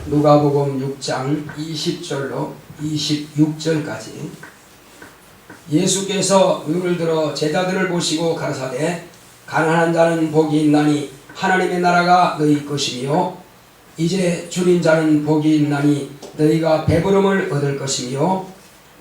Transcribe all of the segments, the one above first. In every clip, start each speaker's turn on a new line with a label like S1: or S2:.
S1: 누가복음 6장 20절로 26절까지 예수께서 눈을 들어 제자들을 보시고 가라사대 가난한 자는 복이 있나니 하나님의 나라가 너희 것이며 이제 줄인 자는 복이 있나니 너희가 배부름을 얻을 것이며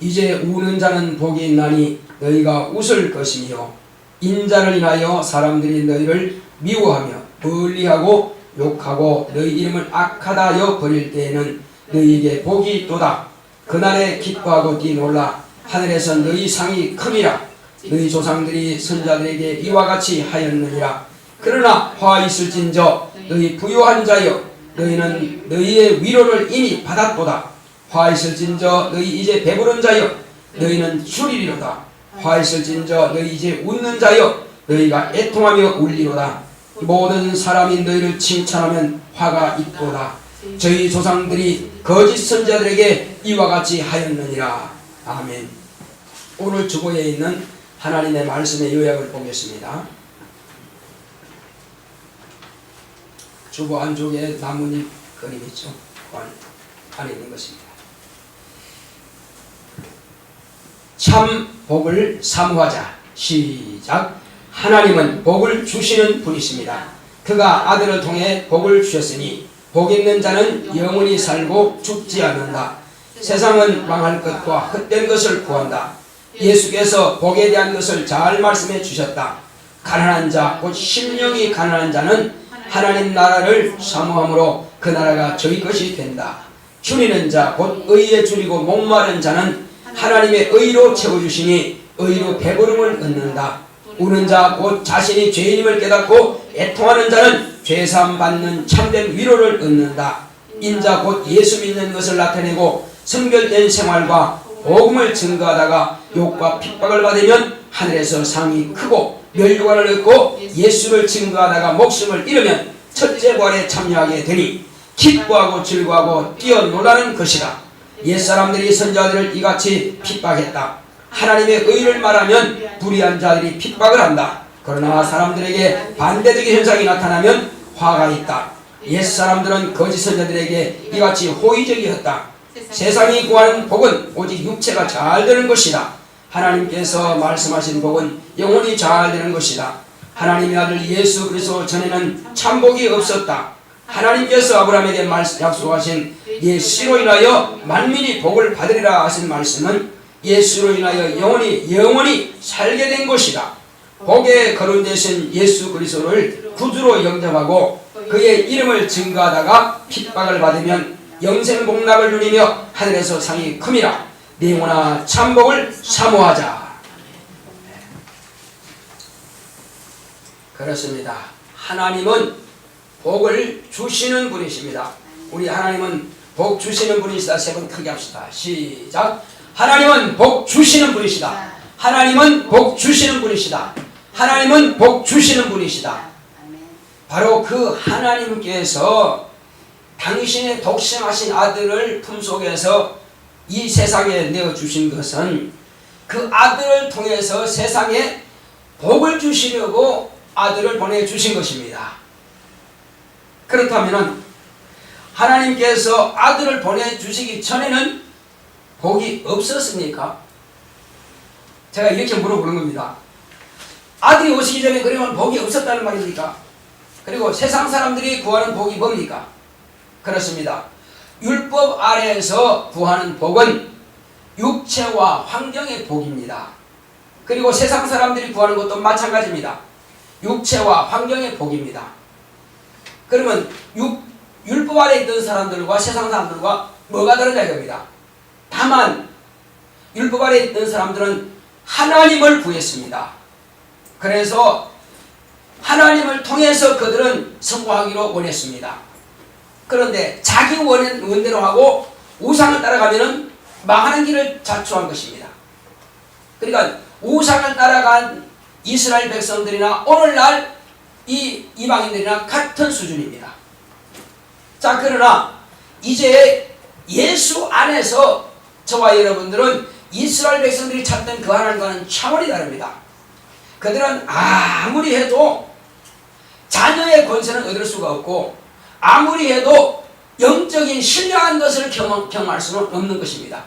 S1: 이제 우는 자는 복이 있나니 너희가 웃을 것이며 인자를 인하여 사람들이 너희를 미워하며 멀리하고 욕하고 너희 이름을 악하다 하여 버릴 때에는 너희에게 복이 있도다. 그날에 기뻐하고 뛰놀라. 하늘에서 너희 상이 큼이라. 너희 조상들이 선자들에게 이와 같이 하였느니라. 그러나 화 있을진저 너희 부요한 자여 너희는 너희의 위로를 이미 받았도다. 화 있을진저 너희 이제 배부른 자여 너희는 줄이리로다. 화 있을진저 너희 이제 웃는 자여 너희가 애통하며 울리로다. 모든 사람이 너희를 칭찬하면 화가 있도다. 저희 조상들이 거짓 선자들에게 이와 같이 하였느니라. 아멘. 오늘 주보에 있는 하나님의 말씀의 요약을 보겠습니다. 주보 안쪽에 나뭇잎 그림 있죠? 안에 있는 것입니다. 참 복을 사모하자. 시작. 하나님은 복을 주시는 분이십니다. 그가 아들을 통해 복을 주셨으니 복 있는 자는 영원히 살고 죽지 않는다. 세상은 망할 것과 헛된 것을 구한다. 예수께서 복에 대한 것을 잘 말씀해 주셨다. 가난한 자, 곧 심령이 가난한 자는 하나님 나라를 사모함으로 그 나라가 저희 것이 된다. 줄이는 자, 곧 의에 줄이고 목마른 자는 하나님의 의로 채워주시니 의로 배부름을 얻는다. 우는 자, 곧 자신이 죄인임을 깨닫고 애통하는 자는 죄사함 받는 참된 위로를 얻는다. 인자, 곧 예수 믿는 것을 나타내고 성결된 생활과 복음을 증거하다가 욕과 핍박을 받으면 하늘에서 상이 크고 멸류관을 얻고 예수를 증거하다가 목숨을 잃으면 첫째 부활에 참여하게 되니 기뻐하고 즐거워하고 뛰어놀라는 것이다. 옛사람들이 선자들을 이같이 핍박했다. 하나님의 의를 말하면 불의한 자들이 핍박을 한다. 그러나 사람들에게 반대적인 현상이 나타나면 화가 있다. 옛사람들은 거짓 선자들에게 이같이 호의적이었다. 세상이 구하는 복은 오직 육체가 잘 되는 것이다. 하나님께서 말씀하신 복은 영원히 잘 되는 것이다. 하나님의 아들 예수 그리스도 전에는 참복이 없었다. 하나님께서 아브라함에게 약속하신 예수로 인하여 만민이 복을 받으리라 하신 말씀은 예수로 인하여 영원히 살게 된 것이다. 복에 거론되신 예수 그리스도를 구주로 영접하고 그의 이름을 증거하다가 핍박을 받으면 영생복락을 누리며 하늘에서 상이 큼이라. 네 영혼아 참복을 사모하자. 그렇습니다. 하나님은 복을 주시는 분이십니다. 우리 하나님은 복 주시는 분이시다. 세 번 크게 합시다. 시작. 하나님은 복 주시는 분이시다. 하나님은 복 주시는 분이시다. 하나님은 복 주시는 분이시다. 바로 그 하나님께서 당신의 독생하신 아들을 품속에서 이 세상에 내어주신 것은 그 아들을 통해서 세상에 복을 주시려고 아들을 보내주신 것입니다. 그렇다면 하나님께서 아들을 보내주시기 전에는 복이 없었습니까? 제가 이렇게 물어보는 겁니다. 아들이 오시기 전에 그러면 복이 없었다는 말입니까? 그리고 세상 사람들이 구하는 복이 뭡니까? 그렇습니다. 율법 아래에서 구하는 복은 육체와 환경의 복입니다. 그리고 세상 사람들이 구하는 것도 마찬가지입니다. 육체와 환경의 복입니다. 그러면 율법 아래에 있던 사람들과 세상 사람들과 뭐가 다르냐 이겁니다. 다만 율법 아래에 있던 사람들은 하나님을 구했습니다. 그래서 하나님을 통해서 그들은 성공하기로 원했습니다. 그런데 자기 원대로 하고 우상을 따라가면 망하는 길을 자초한 것입니다. 그러니까 우상을 따라간 이스라엘 백성들이나 오늘날 이 이방인들이나 같은 수준입니다. 자, 그러나 이제 예수 안에서 저와 여러분들은 이스라엘 백성들이 찾던 그 하나님과는 차원이 다릅니다. 그들은 아무리 해도 자녀의 권세는 얻을 수가 없고 아무리 해도 영적인 신령한 것을 경험할 수는 없는 것입니다.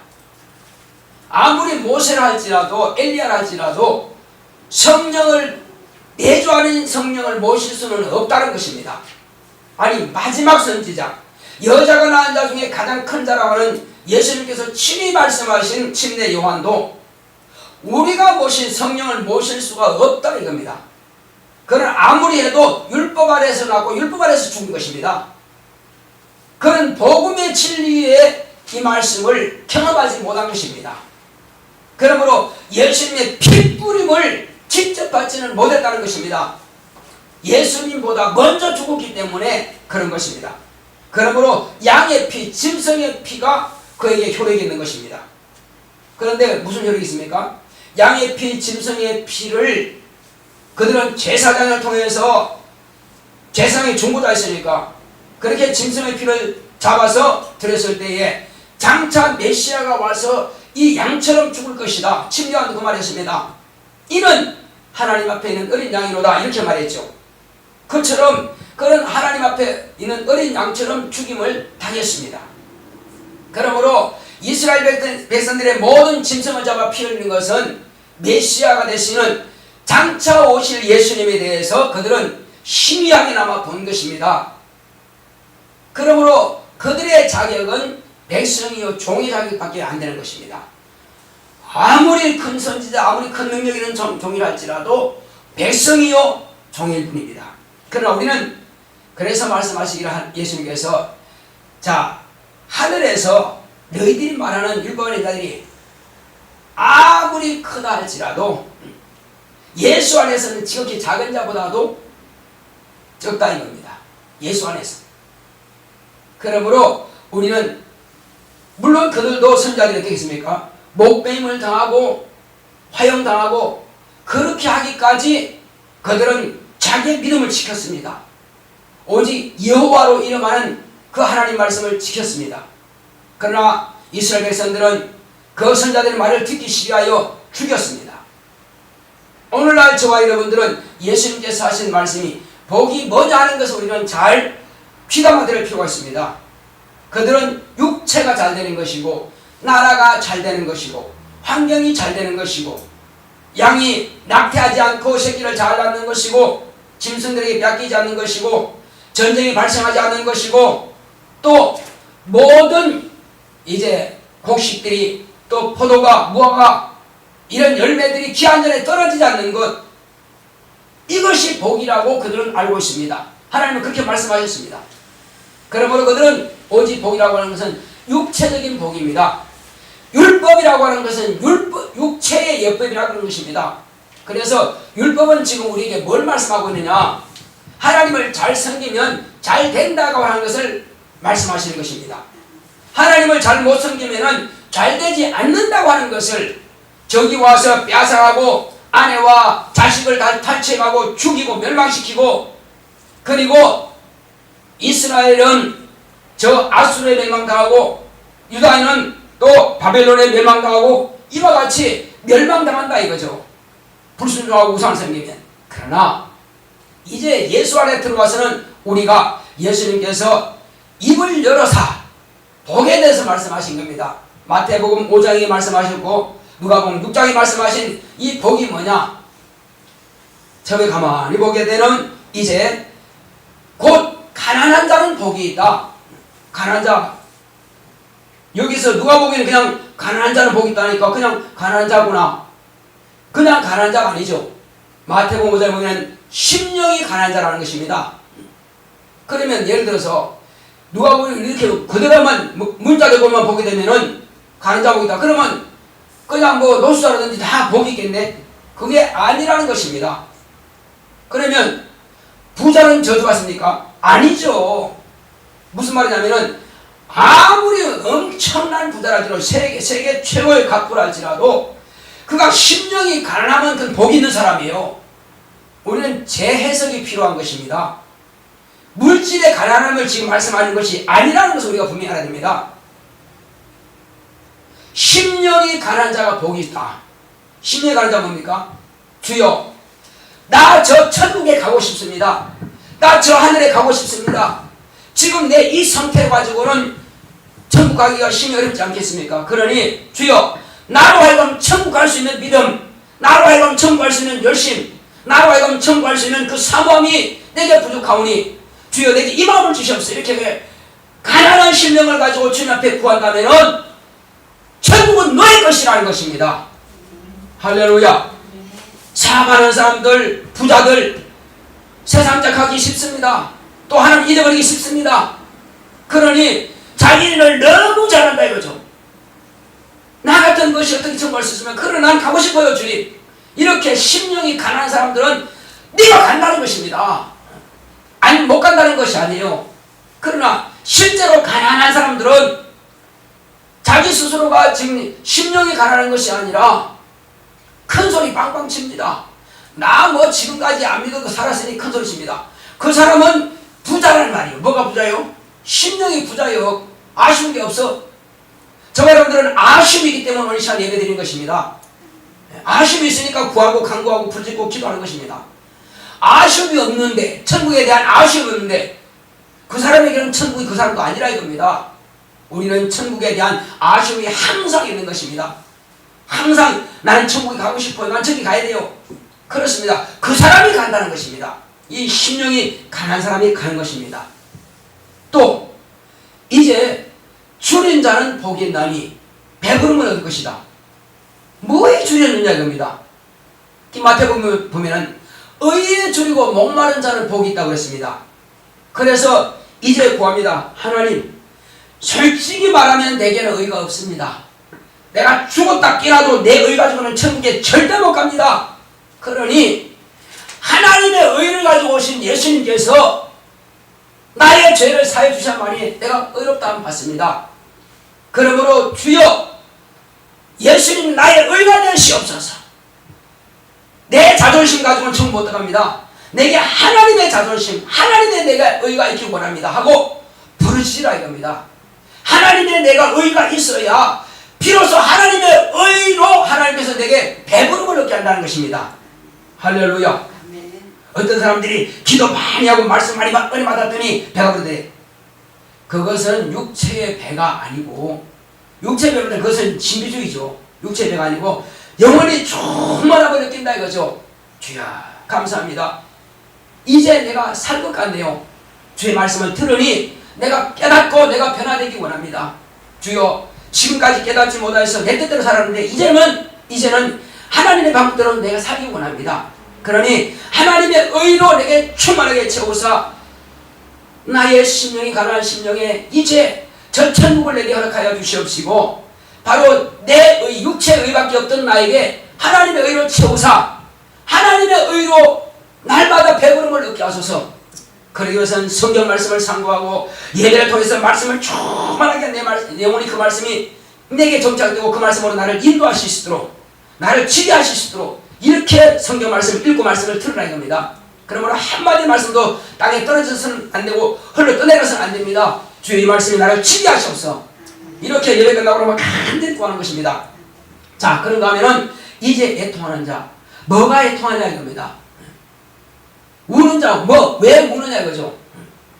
S1: 아무리 모세라 할지라도 엘리야라 할지라도 성령을 내주하는 성령을 모실 수는 없다는 것입니다. 아니 마지막 선지자 여자가 낳은 자 중에 가장 큰 자라고 하는 예수님께서 친히 말씀하신 침례 요한도 우리가 모신 성령을 모실 수가 없다 이겁니다. 그는 아무리 해도 율법 아래에서 낳고 율법 아래에서 죽은 것입니다. 그는 복음의 진리의 이 말씀을 경험하지 못한 것입니다. 그러므로 예수님의 피뿌림을 직접 받지는 못했다는 것입니다. 예수님보다 먼저 죽었기 때문에 그런 것입니다. 그러므로 양의 피, 짐승의 피가 그에게 효력이 있는 것입니다. 그런데 무슨 효력이 있습니까? 양의 피, 짐승의 피를 그들은 제사장을 통해서 제사장이 중보자 있으니까 그렇게 짐승의 피를 잡아서 드렸을 때에 장차 메시아가 와서 이 양처럼 죽을 것이다. 침례요한도 그 말했습니다. 이는 하나님 앞에 있는 어린 양이로다 이렇게 말했죠. 그처럼 그런 하나님 앞에 있는 어린 양처럼 죽임을 당했습니다. 그러므로 이스라엘 백성들의 모든 짐승을 잡아 피 흘리는 것은 메시아가 되시는 장차 오실 예수님에 대해서 그들은 희미하게나마 본 것입니다. 그러므로 그들의 자격은 백성이요 종의 자격밖에 안 되는 것입니다. 아무리 큰 선지자 아무리 큰 능력 있는 종이라 할지라도 백성이요 종일 뿐입니다. 그러나 우리는 그래서 말씀하시기를 예수님께서 자 하늘에서 너희들이 말하는 율법의 자들이 아무리 크다 할지라도 예수 안에서는 지극히 작은 자보다도 적다인 겁니다. 예수 안에서. 그러므로 우리는 물론 그들도 선자들이 어떻게 했습니까? 목배임을 당하고 화형당하고 그렇게 하기까지 그들은 자기의 믿음을 지켰습니다. 오직 여호와로 이름하는 그 하나님 말씀을 지켰습니다. 그러나 이스라엘 백성들은 그 선자들의 말을 듣기 싫어하여 죽였습니다. 오늘날 저와 여러분들은 예수님께서 하신 말씀이 복이 뭐냐 하는 것을 우리는 잘 귀담아 들을 필요가 있습니다. 그들은 육체가 잘 되는 것이고 나라가 잘 되는 것이고 환경이 잘 되는 것이고 양이 낙태하지 않고 새끼를 잘 낳는 것이고 짐승들에게 뺏기지 않는 것이고 전쟁이 발생하지 않는 것이고 또 모든 이제 곡식들이 또 포도가 무화과 이런 열매들이 기한 전에 떨어지지 않는 것 이것이 복이라고 그들은 알고 있습니다. 하나님은 그렇게 말씀하셨습니다. 그러므로 그들은 오직 복이라고 하는 것은 육체적인 복입니다. 율법이라고 하는 것은 육체의 예법이라고 하는 것입니다. 그래서 율법은 지금 우리에게 뭘 말씀하고 있느냐? 하나님을 잘 섬기면 잘 된다고 하는 것을 말씀하시는 것입니다. 하나님을 잘 못 섬기면 잘 되지 않는다고 하는 것을 저기 와서 뼈상하고 아내와 자식을 다 탈취하고 죽이고 멸망시키고 그리고 이스라엘은 저 아수르에 멸망당하고 유다인은 또 바벨론에 멸망당하고 이와 같이 멸망당한다 이거죠. 불순종하고 우상을 섬기면. 그러나 이제 예수 안에 들어와서는 우리가 예수님께서 입을 열어사 복에 대해서 말씀하신 겁니다. 마태복음 5장에 말씀하셨고 누가복음 6장에 말씀하신 이 복이 뭐냐? 저기 가만히 보게 되는 이제 곧 가난한 자는 복이 있다. 가난한 자. 여기서 누가 보기에는 그냥 가난한 자는 복이 있다니까 그냥 가난한 자구나. 그냥 가난한 자가 아니죠. 마태복음 5장에 보면 심령이 가난한 자라는 것입니다. 그러면 예를 들어서 누가 보기에는 이렇게 그대로만 문자적으로만 보게 되면은 가난한 자 복이 있다. 그러면 그냥 뭐 노수자라든지 다 복이 있겠네. 그게 아니라는 것입니다. 그러면 부자는 저주받습니까? 아니죠. 무슨 말이냐면은 아무리 엄청난 부자라지로 세계 최고의 갑부랄지라도 그가 심령이 가난하면 그건 복이 있는 사람이에요. 우리는 재해석이 필요한 것입니다. 물질의 가난함을 지금 말씀하는 것이 아니라는 것을 우리가 분명히 알아야 됩니다. 심령이 가난한 자가 복이 있다. 심령이 가난한 자가 뭡니까? 주여 나 저 천국에 가고 싶습니다. 나 저 하늘에 가고 싶습니다. 지금 내 이 상태 가지고는 천국 가기가 심히 어렵지 않겠습니까? 그러니 주여 나로 하여금 천국 갈 수 있는 믿음, 나로 하여금 천국 갈 수 있는 열심, 나로 하여금 천국 갈 수 있는 그 사모함이 내게 부족하오니 주여 내게 이 마음을 주시옵소서. 이렇게 가난한 심령을 가지고 주님 앞에 구한다면은 천국은 너의 것이라는 것입니다. 할렐루야. 사랑하는 사람들, 부자들 세상 착하기 쉽습니다. 또 하나님 잊어버리기 쉽습니다. 그러니 자기 일을 너무 잘한다 이거죠. 나 같은 것이 어떻게 천국 갈 수 있으면 그래 난 가고 싶어요 주님. 이렇게 심령이 가난한 사람들은 네가 간다는 것입니다. 아니 못 간다는 것이 아니에요. 그러나 실제로 가난한 사람들은 자기 스스로가 지금 심령이 가난한 것이 아니라 큰 소리 빵빵 칩니다. 나 뭐 지금까지 안 믿고 살았으니 큰 소리 칩니다. 그 사람은 부자란 말이에요. 뭐가 부자요? 심령이 부자요. 아쉬운 게 없어. 저 여러분들은 아쉬움이기 때문에 오늘 시간 예배 드리는 것입니다. 아쉬움이 있으니까 구하고 간구하고 부르짖고 기도하는 것입니다. 아쉬움이 없는데, 천국에 대한 아쉬움이 없는데 그 사람에게는 천국이 그 사람도 아니라 이겁니다. 우리는 천국에 대한 아쉬움이 항상 있는 것입니다. 항상 나는 천국에 가고 싶어요. 난 저기 가야 돼요. 그렇습니다. 그 사람이 간다는 것입니다. 이 심령이 강한 사람이 가는 것입니다. 또 이제 줄인 자는 복이 있나니 배부름을 얻을 것이다. 뭐에 줄였느냐 이겁니다. 마태복음 보면은 의에 줄이고 목마른 자는 복이 있다고 그랬습니다. 그래서 이제 구합니다. 하나님 솔직히 말하면 내게는 의가 없습니다. 내가 죽었다 깨라도 내 의 가지고는 천국에 절대 못 갑니다. 그러니 하나님의 의를 가지고 오신 예수님께서 나의 죄를 사해 주셨나니 내가 의롭다함 받습니다. 그러므로 주여 예수님 나의 의가 되시옵소서. 내 자존심 가지고는 천국 못 들어갑니다. 내게 하나님의 자존심, 하나님의 내가 의가 있기 원합니다 하고 부르시라 이겁니다. 하나님의 내가 의가 있어야 비로소 하나님의 의로 하나님께서 내게 배부름을 얻게 한다는 것입니다. 할렐루야. 어떤 사람들이 기도 많이 하고 말씀 많이 받았더니 배가 부르대. 그것은 육체의 배가 아니고, 육체의 배는 그것은 신비주의죠. 육체의 배가 아니고 영원히 충만함을 느낀다 이거죠. 주야 감사합니다. 이제 내가 살 것 같네요. 주의 말씀을 들으니 내가 깨닫고 내가 변화되기 원합니다. 주여 지금까지 깨닫지 못해서 내 뜻대로 살았는데 이제는 하나님의 방법대로 내가 살기 원합니다. 그러니 하나님의 의로 내게 충만하게 채우사 나의 심령이 가난한 심령에 이제 저 천국을 내게 허락하여 주시옵시고 바로 내 의, 육체의 의밖에 없던 나에게 하나님의 의로 채우사 하나님의 의로 날마다 배부름을 얻게 하소서. 그러기 위해서는 성경 말씀을 상고하고 예배를 통해서 말씀을 충만하게 내 영혼이 그 말씀이 내게 정착되고 그 말씀으로 나를 인도하실 수 있도록 나를 지배하실 수 있도록 이렇게 성경 말씀을 읽고 말씀을 들으라 이겁니다. 그러므로 한마디 말씀도 땅에 떨어져서는 안 되고 흘러 떠내려서는 안 됩니다. 주의 이 말씀이 나를 지배하시옵소서. 이렇게 예배 끝나고 그러면 간절히 구하는 것입니다. 자, 그런가 하면은 이제 애통하는 자, 뭐가 애통하냐 이겁니다. 우는 자, 왜 우느냐 이거죠.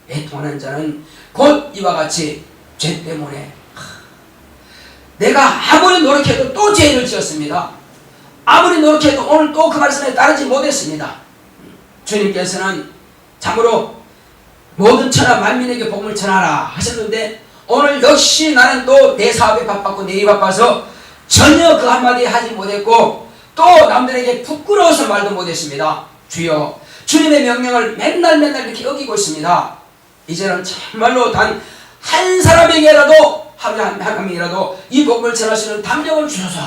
S1: 애통하는 자는 곧 이와 같이 죄 때문에 내가 아무리 노력해도 또 죄를 지었습니다. 아무리 노력해도 오늘 또 그 말씀에 따르지 못했습니다. 주님께서는 참으로 모든 천하 만민에게 복음을 전하라 하셨는데 오늘 역시 나는 또 내 사업에 바빴고 내 일이 바빠서 전혀 그 한마디 하지 못했고 또 남들에게 부끄러워서 말도 못했습니다. 주여 주님의 명령을 맨날 이렇게 어기고 있습니다. 이제는 참말로 단 한 사람에게라도 하루에 한 명이라도 이 복음을 전할 수 있는 담력을 주소서.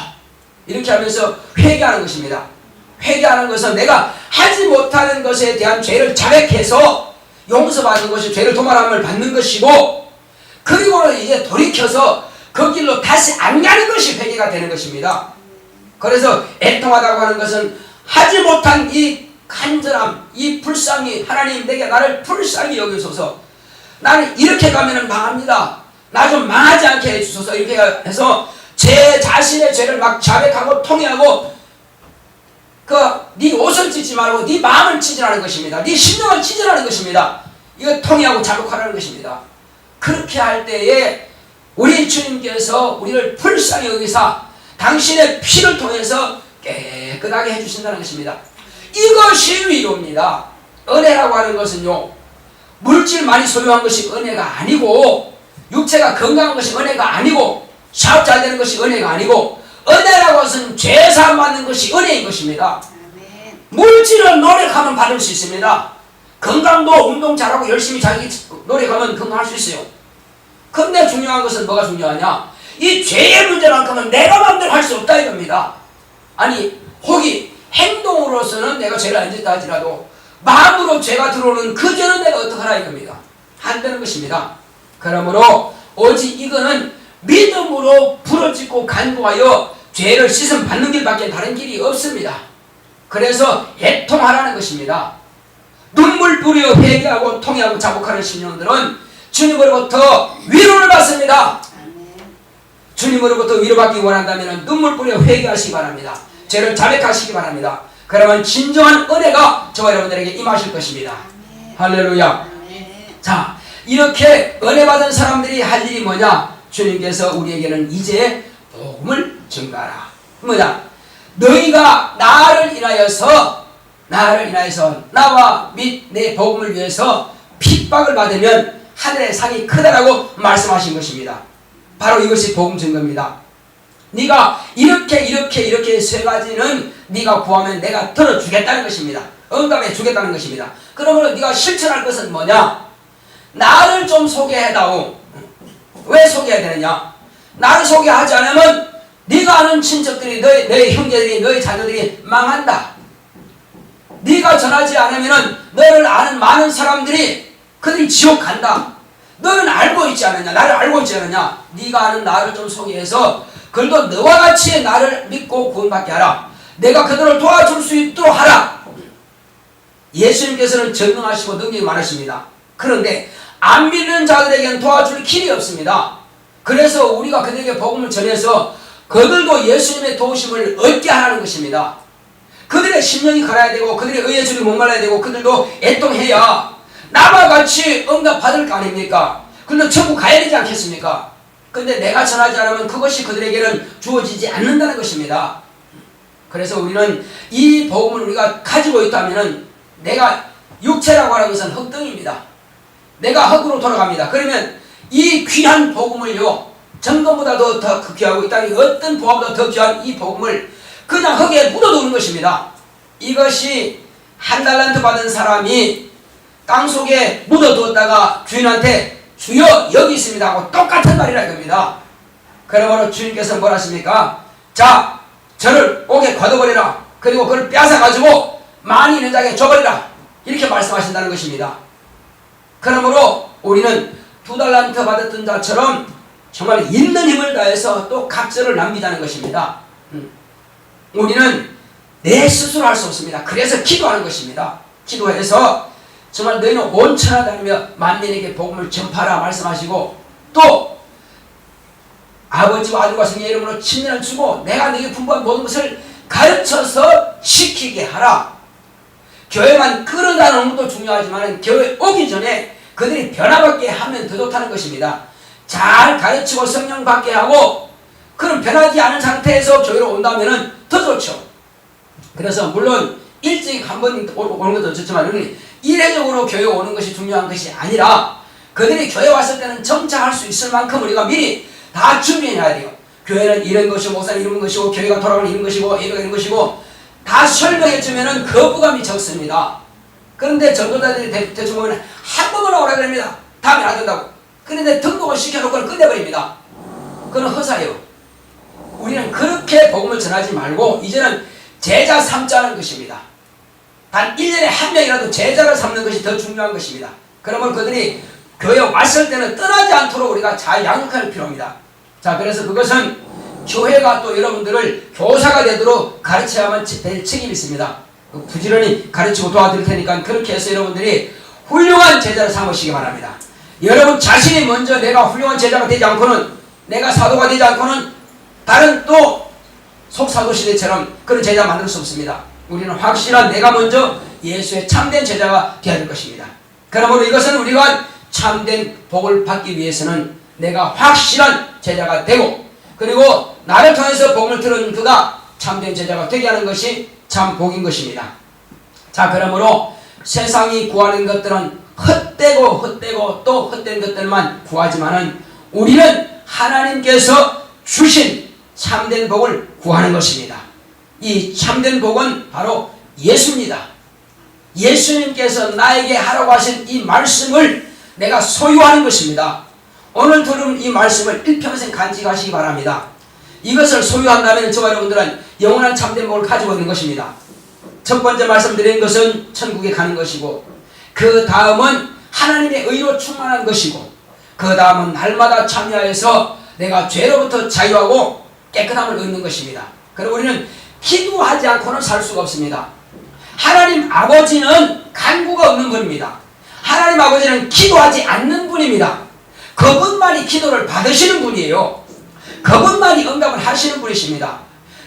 S1: 이렇게 하면서 회개하는 것입니다. 회개하는 것은 내가 하지 못하는 것에 대한 죄를 자백해서 용서받는 것이 죄를 도말함을 받는 것이고 그리고는 이제 돌이켜서 그 길로 다시 안 가는 것이 회개가 되는 것입니다. 그래서 애통하다고 하는 것은 하지 못한 이 간절함, 이 불쌍히 하나님 내게 나를 불쌍히 여기소서. 나는 이렇게 가면은 망합니다. 나 좀 망하지 않게 해주소서. 이렇게 해서 제 자신의 죄를 막 자백하고 통회하고 네 옷을 찢지 말고 네 마음을 찢으라는 것입니다. 네 심령을 찢으라는 것입니다. 이거 통일하고 자복하라는 것입니다. 그렇게 할 때에 우리 주님께서 우리를 불쌍히 여기사 당신의 피를 통해서 깨끗하게 해주신다는 것입니다. 이것이 위로입니다. 은혜라고 하는 것은요, 물질 많이 소유한 것이 은혜가 아니고, 육체가 건강한 것이 은혜가 아니고, 사업 잘 되는 것이 은혜가 아니고, 은혜라고 것은 죄사함 받는 것이 은혜인 것입니다. 물질을 노력하면 받을 수 있습니다. 건강도 운동 잘하고 열심히 자기 노력하면 건강할 수 있어요. 근데 중요한 것은 뭐가 중요하냐? 이 죄의 문제만큼은 내가 마음대로 할 수 없다 이겁니다. 아니, 혹이 행동으로서는 내가 죄를 안 짓다 하지라도 마음으로 죄가 들어오는 그 죄는 내가 어떡하라 이겁니다. 안 되는 것입니다. 그러므로 오직 이거는 믿음으로 부르짖고 간구하여 죄를 씻음 받는 길밖에 다른 길이 없습니다. 그래서 애통하라는 것입니다. 눈물 뿌려 회개하고 통회하고 자복하는 신령들은 주님으로부터 위로를 받습니다. 주님으로부터 위로받기 원한다면 눈물 뿌려 회개하시기 바랍니다. 죄를 자백하시기 바랍니다. 그러면 진정한 은혜가 저와 여러분들에게 임하실 것입니다. 할렐루야. 자, 이렇게 은혜 받은 사람들이 할 일이 뭐냐? 주님께서 우리에게는 이제 복음을 증가하라. 뭐냐? 너희가 나를 인하여서 나와 및 내 복음을 위해서 핍박을 받으면 하늘의 상이 크다라고 말씀하신 것입니다. 바로 이것이 복음 증거입니다. 네가 이렇게 세 가지는 네가 구하면 내가 들어주겠다는 것입니다. 응답해 주겠다는 것입니다. 그러므로 네가 실천할 것은 뭐냐? 나를 좀 소개해다오. 왜 소개해야 되느냐? 나를 소개하지 않으면 네가 아는 친척들이, 너의 형제들이, 너의 자녀들이 망한다. 네가 전하지 않으면 너를 아는 많은 사람들이 그들이 지옥 간다. 너는 알고 있지 않느냐? 나를 알고 있지 않느냐? 네가 아는 나를 좀 소개해서 그들도 너와 같이 나를 믿고 구원받게 하라. 내가 그들을 도와줄 수 있도록 하라. 예수님께서는 전능하시고 능력이 많으십니다. 그런데 안 믿는 자들에게는 도와줄 길이 없습니다. 그래서 우리가 그들에게 복음을 전해서 그들도 예수님의 도우심을 얻게 하라는 것입니다. 그들의 심령이 갈아야 되고 그들의 의의 줄이 목말라야 되고 그들도 애통해야 나와 같이 응답 받을 거 아닙니까? 그런데 천국 가야 되지 않겠습니까? 근데 내가 전하지 않으면 그것이 그들에게는 주어지지 않는다는 것입니다. 그래서 우리는 이 복음을 우리가 가지고 있다면 내가 육체라고 하는 것은 흙덩입니다. 내가 흙으로 돌아갑니다. 그러면 이 귀한 복음을요, 정금보다도 더 귀하고 이 땅에 어떤 보화보다 더 귀한 이 복음을 그냥 흙에 묻어두는 것입니다. 이것이 한 달란트 받은 사람이 땅속에 묻어두었다가 주인한테 주여 여기 있습니다 하고 똑같은 말이라 이겁니다. 그러므로 주님께서 뭘 하십니까? 자, 저를 옥에 가둬버리라. 그리고 그걸 빼앗아가지고 많이 있는 자에게 줘버리라. 이렇게 말씀하신다는 것입니다. 그러므로 우리는 2달란트 받았던 자처럼 정말 있는 힘을 다해서 또 각절을 남기자는 것입니다. 우리는 내 스스로 할 수 없습니다. 그래서 기도하는 것입니다. 기도해서 정말 너희는 온 천하 다니며 만민에게 복음을 전파하라 말씀하시고 또 아버지와 아들과 성령의 이름으로 침례를 주고 내가 너에게 분부한 모든 것을 가르쳐서 지키게 하라. 교회만 끌어다 놓는 것도 중요하지만 교회 오기 전에 그들이 변화받게 하면 더 좋다는 것입니다. 잘 가르치고 성령 받게 하고 그런 변하지 않은 상태에서 교회로 온다면 더 좋죠. 그래서 물론 일찍 한 번 오는 것도 좋지만 이례적으로 교회 오는 것이 중요한 것이 아니라 그들이 교회 왔을 때는 정착할 수 있을 만큼 우리가 미리 다 준비해놔야 돼요. 교회는 이런 것이고 목사는 이런 것이고 교회가 돌아가는 이런 것이고 예배가 이런 것이고 다 설명해주면 거부감이 적습니다. 그런데 전도자들이 대충 보면 한 번만 오라 그럽니다. 다음에 안 된다고. 그런데 등록을 시켜놓고 끝내버립니다. 그건 허사예요. 우리는 그렇게 복음을 전하지 말고 이제는 제자 삼자는 것입니다. 단 1년에 한 명이라도 제자를 삼는 것이 더 중요한 것입니다. 그러면 그들이 교회에 왔을 때는 떠나지 않도록 우리가 잘 양육할 필요합니다. 자, 그래서 그것은 교회가 또 여러분들을 교사가 되도록 가르쳐야만 될 책임이 있습니다. 부지런히 가르치고 도와드릴 테니까 그렇게 해서 여러분들이 훌륭한 제자를 삼으시기 바랍니다. 여러분 자신이 먼저 내가 훌륭한 제자가 되지 않고는 내가 사도가 되지 않고는 다른 또 속사도 시대처럼 그런 제자 만들 수 없습니다. 우리는 확실한 내가 먼저 예수의 참된 제자가 되어야 될 것입니다. 그러므로 이것은 우리가 참된 복을 받기 위해서는 내가 확실한 제자가 되고, 그리고 나를 통해서 복을 들은 그가 참된 제자가 되게 하는 것이 참 복인 것입니다. 자, 그러므로 세상이 구하는 것들은 헛되고 또 헛된 것들만 구하지만은 우리는 하나님께서 주신 참된 복을 구하는 것입니다. 이 참된 복은 바로 예수입니다. 예수님께서 나에게 하라고 하신 이 말씀을 내가 소유하는 것입니다. 오늘 들은 이 말씀을 일평생 간직하시기 바랍니다. 이것을 소유한다면 저와 여러분들은 영원한 참된 복을 가지고 있는 것입니다. 첫 번째 말씀드린 것은 천국에 가는 것이고, 그 다음은 하나님의 의로 충만한 것이고, 그 다음은 날마다 참여해서 내가 죄로부터 자유하고 깨끗함을 얻는 것입니다. 그리고 우리는 기도하지 않고는 살 수가 없습니다. 하나님 아버지는 간구가 없는 분입니다. 하나님 아버지는 기도하지 않는 분입니다. 그분만이 기도를 받으시는 분이에요. 그분만이 응답을 하시는 분이십니다.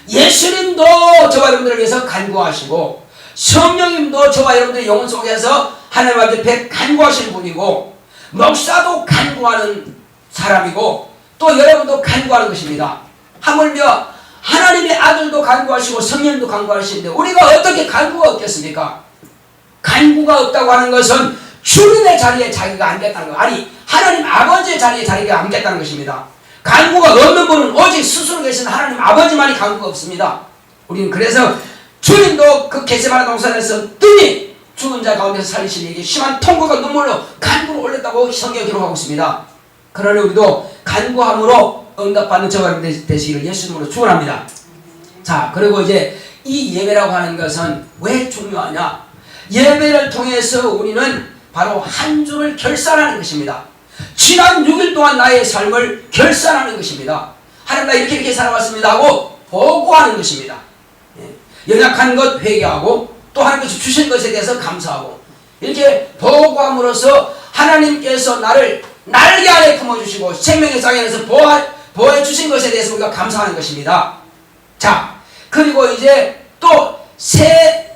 S1: 예수님도 저와 여러분들을 위해서 간구하시고, 성령님도 저와 여러분들의 영혼 속에서 하나님 앞에 간구하시는 분이고, 목사도 간구하는 사람이고, 또 여러분도 간구하는 것입니다. 하물며 하나님의 아들도 간구하시고 성령도 간구하시는데 우리가 어떻게 간구가 없겠습니까? 간구가 없다고 하는 것은 주님의 자리에 자기가 앉겠다는 것, 아니 하나님 아버지의 자리에 자기가 앉겠다는 것입니다. 간구가 없는 분은 오직 스스로 계신 하나님 아버지만이 간구가 없습니다. 우리는 그래서 주님도 그 겟세마네 동산에서 등이 죽은 자 가운데서 살리신 이에게 심한 통곡과 눈물로 간구를 올렸다고 성경에 기록하고 있습니다. 그러니 우리도 간구함으로 응답받는 저와 여러분 되시기를 예수님으로 축원합니다. 자, 그리고 이제 이 예배라고 하는 것은 왜 중요하냐? 예배를 통해서 우리는 바로 한 주를 결산하는 것입니다. 지난 6일 동안 나의 삶을 결산하는 것입니다. 하나님 나 이렇게 살아왔습니다 하고 보고하는 것입니다. 연약한 것 회개하고 또 하나님께서 주신 것에 대해서 감사하고, 이렇게 보고함으로써 하나님께서 나를 날개 안에 품어주시고 생명의 쌍에 안에서 보호해 주신 것에 대해서 우리가 감사하는 것입니다. 자, 그리고 이제 또 새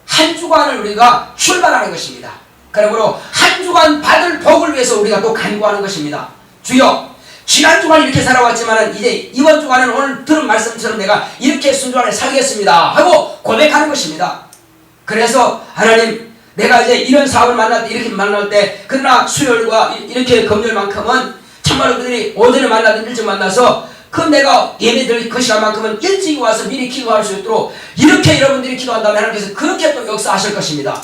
S1: 한 주간을 우리가 출발하는 것입니다. 그러므로 한 주간 받을 복을 위해서 우리가 또 간구하는 것입니다. 주여, 지난 주간 이렇게 살아왔지만 이제 이번 주간은 오늘 들은 말씀처럼 내가 이렇게 순종하게 살겠습니다 하고 고백하는 것입니다. 그래서 하나님, 내가 이제 이런 사업을 만날 때, 이렇게 만날 때, 그러나 수요일과 이렇게 금요일만큼은 참말로 그들이 오전에 만나든 일찍 만나서 그 내가 예배 드릴 그 시간만큼은 일찍 와서 미리 기도할 수 있도록 이렇게 여러분들이 기도한다면 하나님께서 그렇게 또 역사하실 것입니다.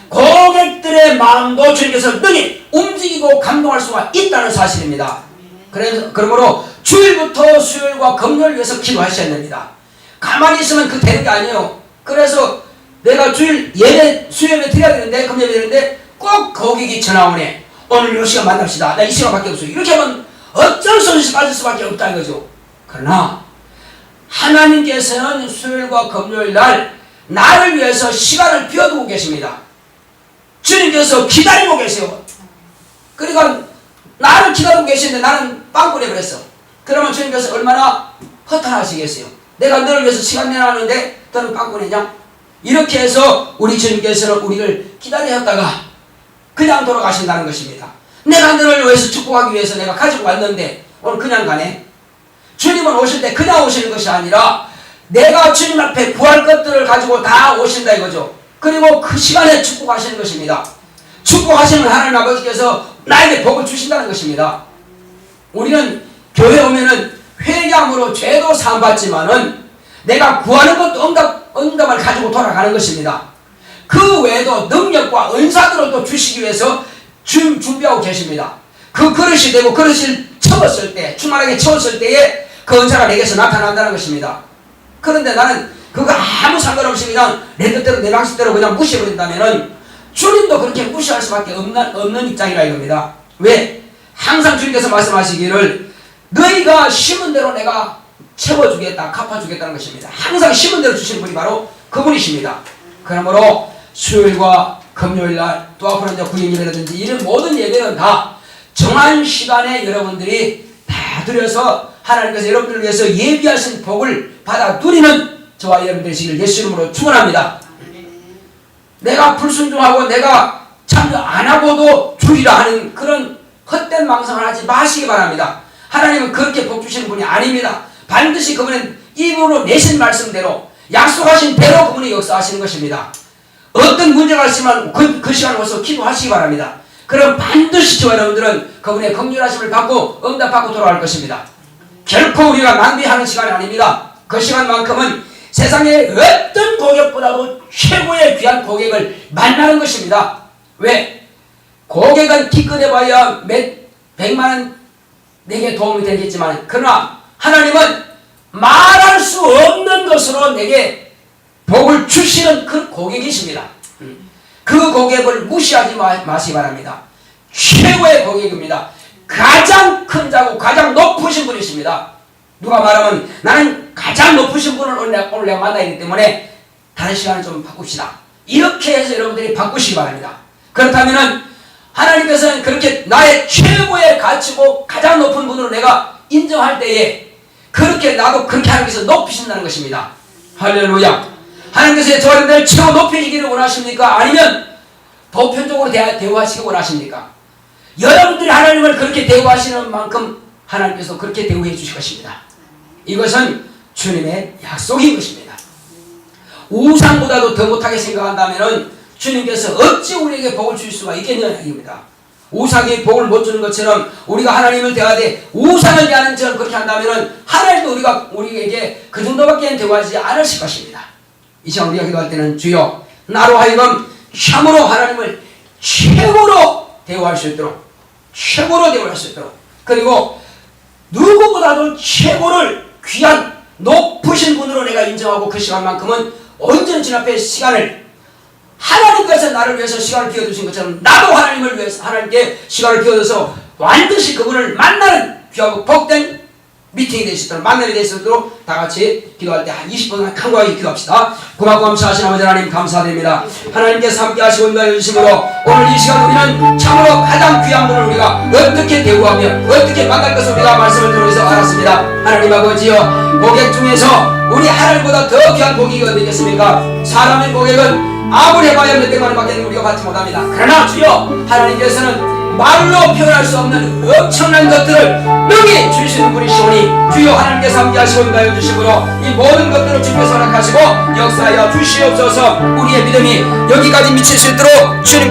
S1: 고객들의 마음도 주님께서 능히 움직이고 감동할 수가 있다는 사실입니다. 그러므로 주일부터 수요일과 금요일 위해서 기도하셔야 됩니다. 가만히 있으면 그 되는 게 아니에요. 그래서 내가 주일 수요일에 드려야 되는데, 금요일에 드리는데 꼭 고객이 전화 오네. 오늘 이 시간 만납시다. 나 이 시간밖에 없어요. 이렇게 하면 어쩔 수 없이 빠질 수밖에 없다는 거죠. 그러나 하나님께서는 수요일과 금요일 날 나를 위해서 시간을 비워두고 계십니다. 주님께서 기다리고 계세요. 그러니까 나를 기다리고 계시는데 나는 빵꾸 내버렸어. 그러면 주님께서 얼마나 허탄하시겠어요. 내가 너를 위해서 시간 내놨는데 너는 빵꾸 내냐? 이렇게 해서 우리 주님께서는 우리를 기다리셨다가 그냥 돌아가신다는 것입니다. 내가 너를 위해서 축복하기 위해서 내가 가지고 왔는데 오늘 그냥 가네? 주님은 오실 때 그냥 오시는 것이 아니라 내가 주님 앞에 구할 것들을 가지고 다 오신다 이거죠. 그리고 그 시간에 축복하시는 것입니다. 축복하시는 하나님 아버지께서 나에게 복을 주신다는 것입니다. 우리는 교회 오면은 회개함으로 죄도 사함받지만은 내가 구하는 것도 응답을 가지고 돌아가는 것입니다. 그 외에도 능력과 은사들을 또 주시기 위해서 지금 준비하고 계십니다. 그 그릇이 되고 그릇을 채웠을 때, 충만하게 채웠을 때에 그 은사가 내게서 나타난다는 것입니다. 그런데 나는 그거 아무 상관없이 그냥 내 뜻대로 내 방식대로 그냥 무시해버린다면은 주님도 그렇게 무시할 수밖에 없는 입장이라 이겁니다. 왜? 항상 주님께서 말씀하시기를 너희가 심은 대로 내가 채워주겠다, 갚아주겠다는 것입니다. 항상 심은 대로 주시는 분이 바로 그분이십니다. 그러므로 수요일과 금요일날 또 앞으로 이제 구인 예배라든지 이런 모든 예배는 다 정한 시간에 여러분들이 다 드려서 하나님께서 여러분들을 위해서 예비하신 복을 받아 누리는 저와 여러분들 되시기를 예수 이름으로 축원합니다. 내가 불순종하고 내가 참여 안 하고도 주리라 하는 그런 헛된 망상을 하지 마시기 바랍니다. 하나님은 그렇게 복 주시는 분이 아닙니다. 반드시 그분은 입으로 내신 말씀대로 약속하신 대로 그분이 역사하시는 것입니다. 어떤 문제가 있으면 그 시간을 와서 기도하시기 바랍니다. 그럼 반드시 저와 여러분들은 그분의 긍휼하심을 받고 응답받고 돌아갈 것입니다. 결코 우리가 낭비하는 시간이 아닙니다. 그 시간만큼은 세상의 어떤 고객보다도 최고의 귀한 고객을 만나는 것입니다. 왜? 고객은 기껏해봐야 몇 백만원 내게 도움이 되겠지만, 그러나 하나님은 말할 수 없는 것으로 내게 복을 주시는 그 고객이십니다. 그 고객을 무시하지 마시기 바랍니다. 최고의 고객입니다. 가장 큰 자고 가장 높으신 분이십니다. 누가 말하면 나는 가장 높으신 분을 오늘 내가 만나야 하기 때문에 다른 시간을 좀 바꿉시다. 이렇게 해서 여러분들이 바꾸시기 바랍니다. 그렇다면 하나님께서는 그렇게 나의 최고의 가치고 가장 높은 분으로 내가 인정할 때에 그렇게 나도 그렇게 하나님께서 높이신다는 것입니다. 할렐루야. 하나님께서 저 여러분들 최고 높이시기를 원하십니까? 아니면 보편적으로 대우하시기 원하십니까? 여러분들이 하나님을 그렇게 대우하시는 만큼 하나님께서 그렇게 대우해 주실 것입니다. 이것은 주님의 약속인 것입니다. 우상보다도 더 못하게 생각한다면 주님께서 어찌 우리에게 복을 줄 수가 있겠느냐는 얘기입니다. 우상이 복을 못 주는 것처럼 우리가 하나님을 대하되 우상을 대하는 것처럼 그렇게 한다면 하나님도 우리에게 그 정도밖에 대우하지 않으실 것입니다. 이 시간 우리가 기도할 때는 주여 나로 하여금 참으로 하나님을 최고로 대우할 수 있도록 그리고 누구보다도 최고를 귀한 높으신 분으로 내가 인정하고 그 시간만큼은 온전히 주 앞에 시간을 하나님께서 나를 위해서 시간을 비워두신 것처럼 나도 하나님을 위해서 하나님께 시간을 비워둬서 반드시 그분을 만나는 귀하고 복된 미팅이 될 수 있도록 만남이 될 수 있도록 다 같이 기도할 때 한 20분 간과하게 기도합시다. 고맙고 감사하신 아버지 하나님 감사드립니다. 하나님께서 함께 하시고 인도하여 주심으로 오늘 이 시간 우리는 참으로 가장 귀한 분을 우리가 어떻게 대우하며 어떻게 만날 것을 우리가 말씀을 통해서 알았습니다. 하나님 아버지여 고객 중에서 우리 하나님보다 더 귀한 고객이 어디 있겠습니까? 사람의 고객은 아무리 해봐야 몇 백만 원밖에 우리가 받지 못합니다. 그러나 주여 하나님께서는 말로 표현할 수 없는 엄청난 것들을 능히 주시는 분이시오니 주여 하나님께서 함께 하시고 인도하여 주시므로 이 모든 것들을 주께서 허락하시고 역사하여 주시옵소서. 우리의 믿음이 여기까지 미칠 수 있도록 주님께서